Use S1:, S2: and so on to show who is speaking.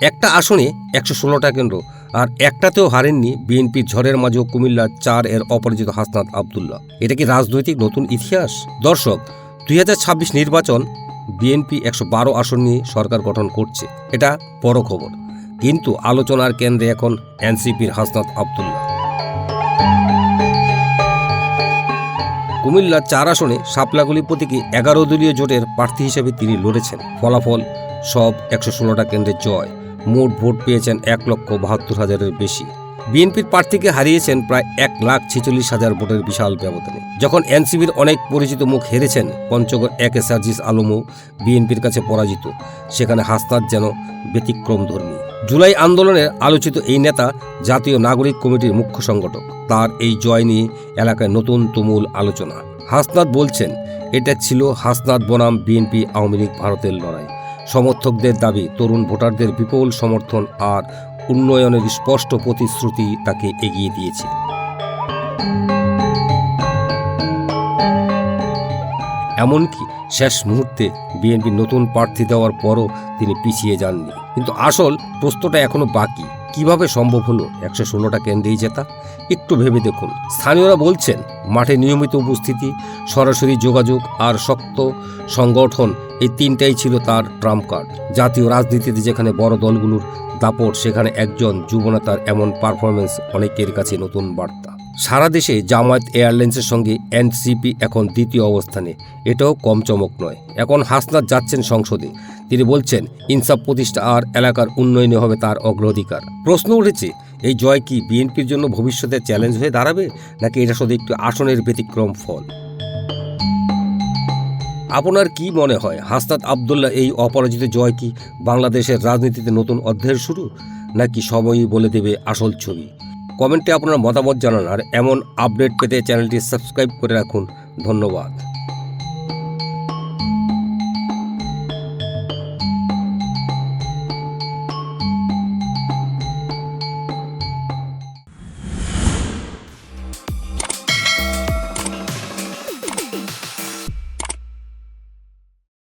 S1: একটা আসনে ১১৬টা কেন্দ্র, আর একটাতেও হারেননি বিএনপির ঝড়ের মাঝেও কুমিল্লার ৪ এর অপরাজিত হাসনাত আবদুল্লাহ। এটা কি রাজনৈতিক নতুন ইতিহাস? দর্শক, ২০২৬ নির্বাচন, বিএনপি ১১২ আসন নিয়ে সরকার গঠন করছে, এটা বড় খবর। কিন্তু আলোচনার কেন্দ্রে এখন এনসিপির হাসনাত আবদুল্লাহ। কুমিল্লার ৪ আসনে শাপলাকলী প্রতীকে ১১ দলীয় জোটের প্রার্থী হিসেবে তিনি লড়েছেন। ফলাফল সব ১১৬টা কেন্দ্রে জয়। মোট ভোট পেয়েছেন ১,৭২,০০০-এর বেশি। বিএনপির প্রার্থীকে হারিয়েছেন প্রায় ১,৪৬,০০০ ভোটের বিশাল ব্যবধানে। যখন এনসিপির অনেক পরিচিত মুখ হেরেছেন, পঞ্চগড় ১-এ সার্জিস আলমও বিএনপির কাছে পরাজিত, সেখানে হাসনাত যেন ব্যতিক্রমধর্মী। জুলাই আন্দোলনের আলোচিত এই নেতা জাতীয় নাগরিক কমিটির মুখ্য সংগঠক। তার এই জয় নিয়ে এলাকায় নতুন তুমুল আলোচনা। হাসনাত বলছেন, এটা ছিল হাসনাত বনাম বিএনপি আওয়ামী লীগ ভারতের লড়াই। সমর্থকদের দাবি, তরুণ ভোটারদের বিপুল সমর্থন আর উন্নয়নের স্পষ্ট প্রতিশ্রুতি তাকে এগিয়ে দিয়েছে। এমনকি শেষ মুহূর্তে বিএনপি নতুন প্রার্থী দেওয়ার পরও তিনি পিছিয়ে যাননি। কিন্তু আসল প্রশ্নটা এখনো বাকি, কিভাবে সম্ভব হলো ১১৬টা কেন্দ্রেই জেতা? একটু ভেবে দেখুন। স্থানীয়রা বলছেন, মাঠে নিয়মিত উপস্থিতি, সরাসরি যোগাযোগ আর শক্ত সংগঠন, এই তিনটাই ছিল তার ট্রাম্প কার্ড। জাতীয় রাজনীতিতে যেখানে বড় দলগুলোর দাপট, সেখানে একজন যুবনেতার এমন পারফরমেন্স অনেকের কাছে নতুন বার্তা। সারা দেশে জামায়াত এয়ারলাইন্সের সঙ্গে এনসিপি এখন দ্বিতীয় অবস্থানে, এটাও কম চমক নয়। এখন হাসনাত যাচ্ছেন সংসদে। তিনি বলছেন, ইনসাফ প্রতিষ্ঠা আর এলাকার উন্নয়নে হবে তার অগ্রাধিকার। প্রশ্ন উঠেছে, এই জয় কি বিএনপির জন্য ভবিষ্যতে চ্যালেঞ্জ হয়ে দাঁড়াবে, নাকি এটা শুধু একটু আসনের ব্যতিক্রম ফল? আপনার কি মনে হয়, হাসনাত আবদুল্লাহ এই অপরাজিত জয় কি বাংলাদেশের রাজনীতিতে নতুন অধ্যায়ের শুরু, নাকি সময়ই বলে দেবে আসল ছবি? কমেন্টে আপনার মতামত জানান, আর এমন আপডেট পেতে চ্যানেলটি সাবস্ক্রাইব করে রাখুন। ধন্যবাদ।